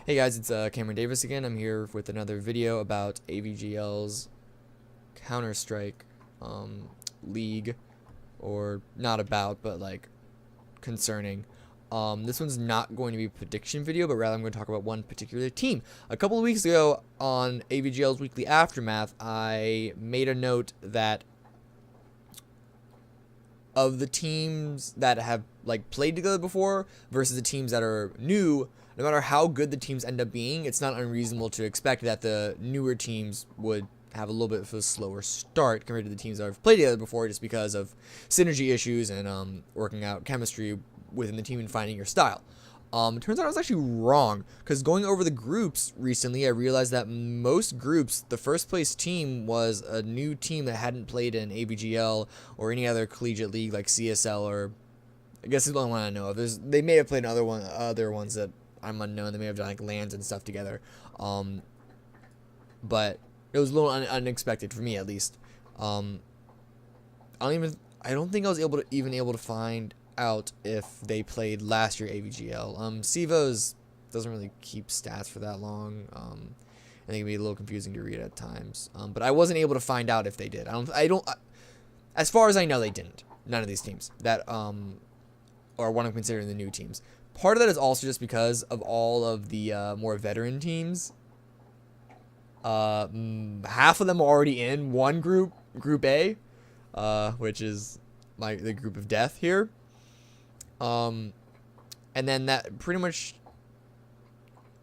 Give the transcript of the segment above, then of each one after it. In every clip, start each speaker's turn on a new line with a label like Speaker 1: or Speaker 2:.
Speaker 1: Hey guys, it's Cameron Davis again. I'm here with another video about AVGL's Counter-Strike league, or not about, but like concerning. This one's not going to be a prediction video, but rather I'm going to talk about one particular team. A couple of weeks ago on AVGL's Weekly Aftermath, I made a note that of the teams that have like played together before versus the teams that are new, no matter how good the teams end up being, it's not unreasonable to expect that the newer teams would have a little bit of a slower start compared to the teams that have played together before, just because of synergy issues and working out chemistry within the team and finding your style. It turns out I was actually wrong, because going over the groups recently, I realized that most groups, the first place team was a new team that hadn't played in AVGL or any other collegiate league like CSL, or I guess it's the only one I know of. They may have played in other ones that I'm unknown. They may have done like lands and stuff together, but it was a little unexpected for me, at least. I don't think I was able to find out if they played last year AVGL. CVOs doesn't really keep stats for that long. I think it'd be a little confusing to read at times. But I wasn't able to find out if they did. As far as I know, they didn't. None of these teams that are what I'm considering the new teams. Part of that is also just because of all of the more veteran teams. Half of them are already in one group, Group A, which is like the group of death here. And then that pretty much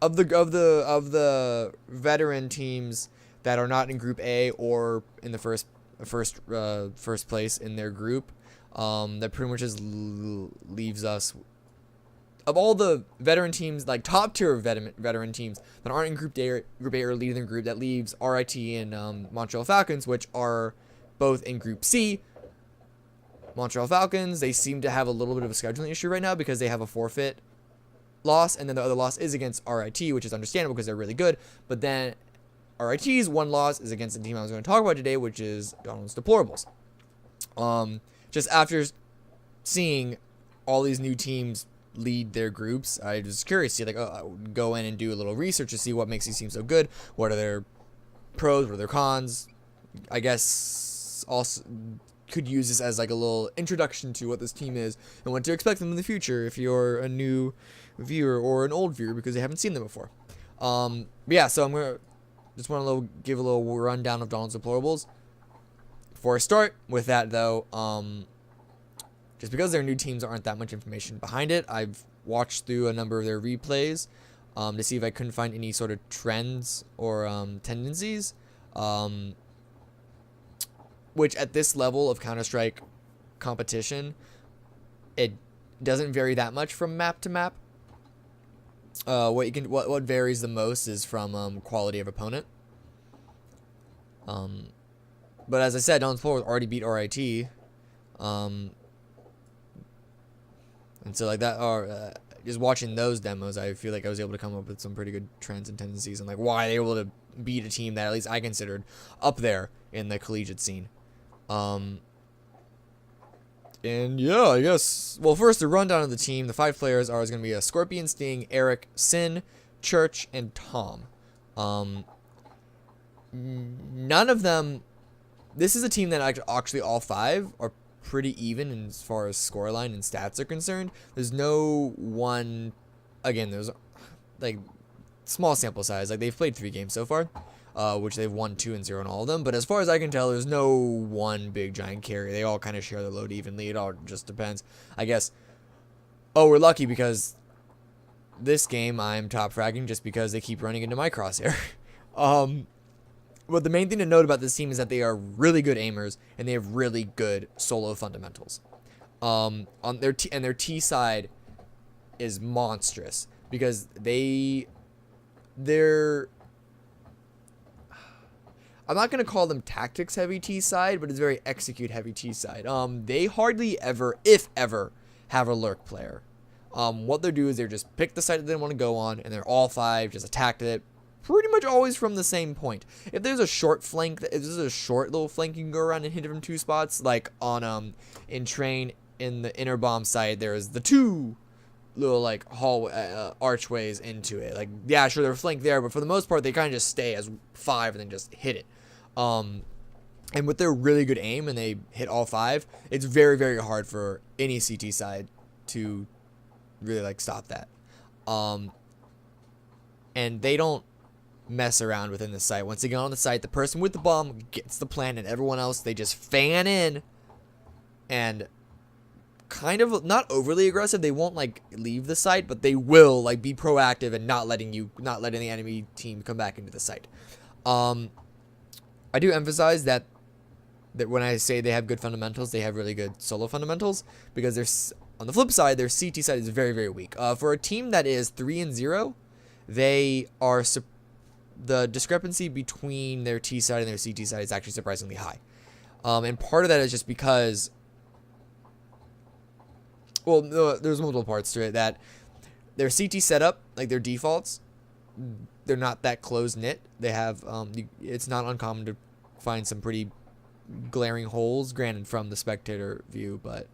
Speaker 1: of the veteran teams that are not in Group A or in the first place in their group, that pretty much just leaves us. Of all the veteran teams, like top tier veteran teams that aren't in Group A or leading the group, that leaves RIT and Montreal Falcons, which are both in Group C. Montreal Falcons, they seem to have a little bit of a scheduling issue right now because they have a forfeit loss, and then the other loss is against RIT, which is understandable because they're really good. But then RIT's one loss is against the team I was going to talk about today, which is Donald's Deplorables. Just after seeing all these new teams lead their groups, I was curious to see, I would go in and do a little research to see what makes these teams so good. What are their pros? What are their cons? I guess also could use this as like a little introduction to what this team is and what to expect them in the future if you're a new viewer or an old viewer because they haven't seen them before. But yeah, so I'm gonna just want to give a little rundown of Donald's Deplorables. Before I start with that, though, just because their new teams aren't that much information behind it, I've watched through a number of their replays to see if I couldn't find any sort of trends or tendencies. Which at this level of Counter-Strike competition, it doesn't vary that much from map to map. What varies the most is from quality of opponent. But as I said, Donald's Deplorables already beat RIT. And so like that, or just watching those demos, I feel like I was able to come up with some pretty good trends and tendencies and like why they were able to beat a team that at least I considered up there in the collegiate scene. And yeah, I guess, well, first the rundown of the team. The 5 players are going to be a Scorpion, Sting, Eric, Sin, Church, and Tom. None of them, this is a team that actually all 5 are pretty even as far as scoreline and stats are concerned. There's no one, again, there's like small sample size, like they've played 3 games so far, which they've won 2-0 in all of them, but as far as I can tell, there's no one big giant carry. They all kind of share the load evenly. It all just depends, I guess. Oh, we're lucky because this game I'm top fragging just because they keep running into my crosshair. But the main thing to note about this team is that they are really good aimers and they have really good solo fundamentals. On their T side is monstrous because they're, I'm not going to call them tactics heavy T side, but it's very execute heavy T side. They hardly ever, if ever, have a lurk player. What they do is they just pick the side that they want to go on, and they're all 5 just attacked it pretty much always from the same point. If there's a short flank, if there's a short little flank you can go around and hit it from 2 spots, like on in train in the inner bomb side, there's the 2 little like hallway archways into it. Like, yeah, sure, they're flanked there, but for the most part they kind of just stay as 5 and then just hit it. And with their really good aim and they hit all 5, it's very, very hard for any CT side to really like stop that. And they don't mess around within the site. Once they get on the site, the person with the bomb gets the plant, and everyone else, they just fan in and kind of not overly aggressive. They won't like leave the site, but they will like be proactive and not letting the enemy team come back into the site. I do emphasize that when I say they have good fundamentals, they have really good solo fundamentals, because there's on the flip side, their CT side is very, very weak. For a team that is 3-0, they are the discrepancy between their T side and their CT side is actually surprisingly high. And part of that is just because, well, there's multiple parts to it, that their CT setup, like their defaults, they're not that close knit. They have, it's not uncommon to find some pretty glaring holes, granted from the spectator view, but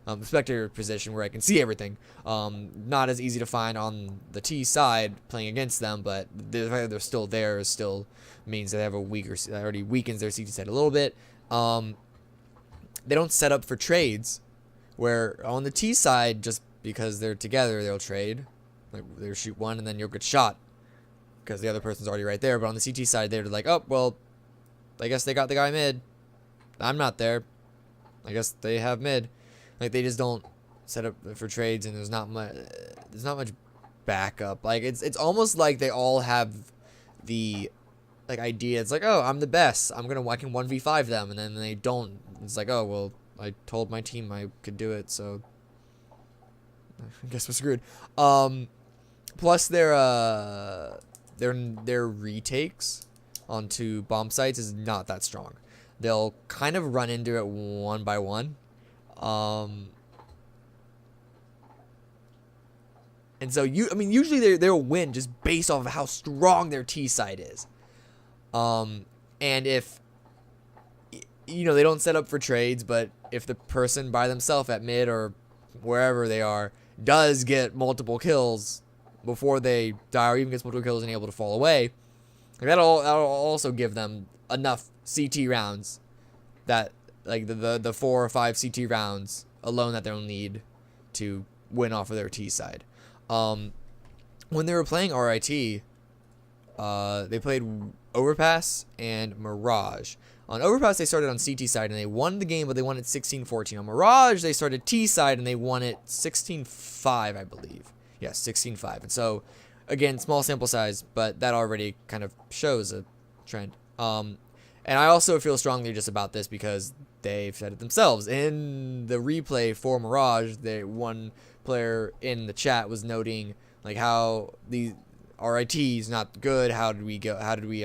Speaker 1: the spectator position where I can see everything. Not as easy to find on the T side playing against them, but the fact that they're still there still means they have a weaker, already weakens their CT side a little bit. They don't set up for trades, where on the T side, just because they're together, they'll trade. Like, they'll shoot one and then you'll get shot because the other person's already right there. But on the CT side, they're like, oh, well, I guess they got the guy mid. I'm not there. I guess they have mid. Like, they just don't set up for trades, and there's not much backup. Like, it's almost like they all have the like idea. It's like, oh, I'm the best. I can 1v5 them, and then they don't. It's like, oh, well, I told my team I could do it, so I guess we're screwed. Plus their retakes onto bomb sites is not that strong. They'll kind of run into it one by one. And so usually they'll win just based off of how strong their T side is. And if they don't set up for trades, but if the person by themselves at mid or wherever they are does get multiple kills before they die, or even gets multiple kills and able to fall away, like that'll also give them enough CT rounds, that like the 4 or 5 CT rounds alone that they'll need to win off of their T side. When they were playing RIT, they played Overpass and Mirage. On Overpass, they started on CT side and they won the game, but they won it 16-14. On Mirage, they started T side and they won it 16-5, I believe. Yes, 16-5. And so, again, small sample size, but that already kind of shows a trend. And I also feel strongly just about this because they've said it themselves. In the replay for Mirage, one player in the chat was noting like how the RIT is not good. How did we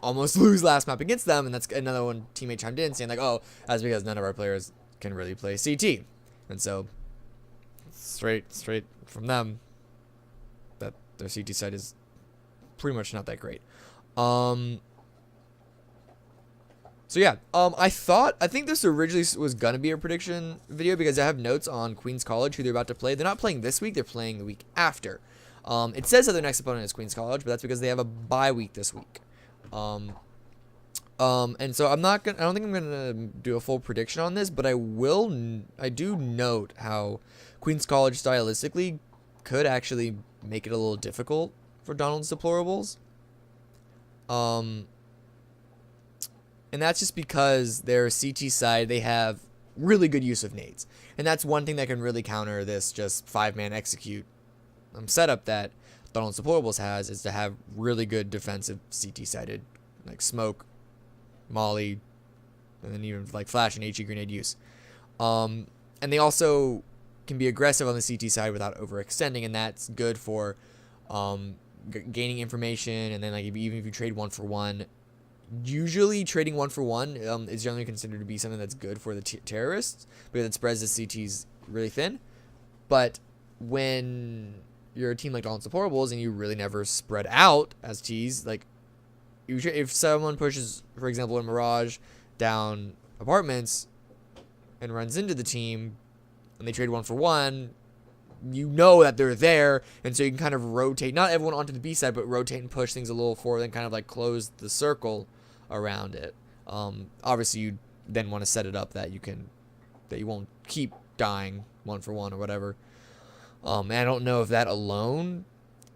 Speaker 1: almost lose last map against them? And that's another one teammate chimed in saying like, oh, that's because none of our players can really play CT. And so straight from them that their CT side is pretty much not that great. So yeah, I think this originally was gonna be a prediction video because I have notes on Queens College, who they're about to play. They're not playing this week; they're playing the week after. It says that their next opponent is Queens College, but that's because they have a bye week this week. And so I don't think I'm gonna do a full prediction on this, but I do note how Queens College stylistically could actually make it a little difficult for Donald's Deplorables. And that's just because their CT side, they have really good use of nades. And that's one thing that can really counter this just 5-man execute setup that Donald's Deplorables has, is to have really good defensive CT-sided, like smoke, molly, and then even like flash and HE grenade use. And they also can be aggressive on the CT side without overextending, and that's good for gaining information. And then like even if you trade 1-for-1, usually trading 1-for-1 is generally considered to be something that's good for the terrorists because it spreads the CTs really thin. But when you're a team like Donald's Deplorables and you really never spread out as Ts, like if someone pushes, for example, in Mirage down apartments and runs into the team and they trade 1-for-1, you know that they're there, and so you can kind of rotate, not everyone onto the B side, but rotate and push things a little forward and kind of like close the circle around it. Obviously you then want to set it up that you won't keep dying 1 for 1 or whatever. And I don't know if that alone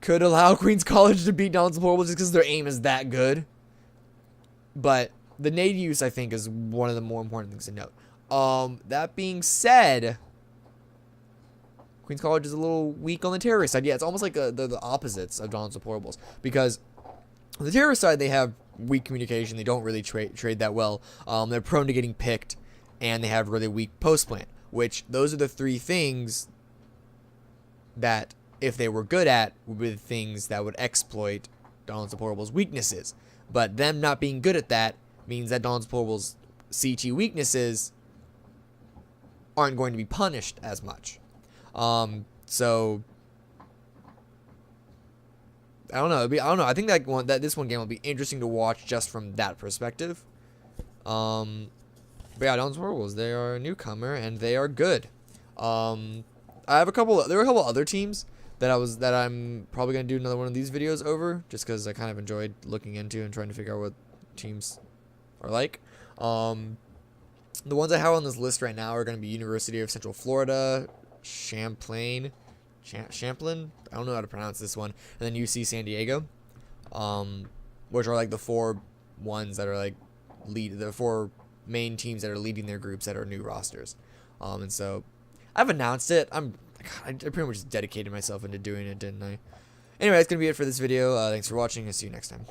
Speaker 1: could allow Queen's College to beat Dawn's Deplorables just because their aim is that good. But the nade use, I think, is one of the more important things to note. That being said, Queen's College is a little weak on the terrorist side. Yeah, it's almost like the opposites of Dawn's Deplorables. Because on the terrorist side, they have weak communication. They don't really trade that well. They're prone to getting picked, and they have really weak post-plant. Which, those are the 3 things that, if they were good at, would be the things that would exploit Dawn's Deplorables' weaknesses. But them not being good at that means that Dawn's Deplorables' CT weaknesses aren't going to be punished as much. So I don't know. I think that this one game will be interesting to watch just from that perspective. But yeah, Dawn's Deplorables, they are a newcomer and they are good. There were a couple other teams that I'm probably gonna do another one of these videos over, just because I kind of enjoyed looking into and trying to figure out what teams are like. The ones I have on this list right now are gonna be University of Central Florida, Champlain, I don't know how to pronounce this one, and then UC San Diego, which are like the 4 ones that are like the 4 main teams that are leading their groups that are new rosters. And so I've announced it. I pretty much just dedicated myself into doing it, didn't I? Anyway, that's gonna be it for this video. Thanks for watching. I'll see you next time.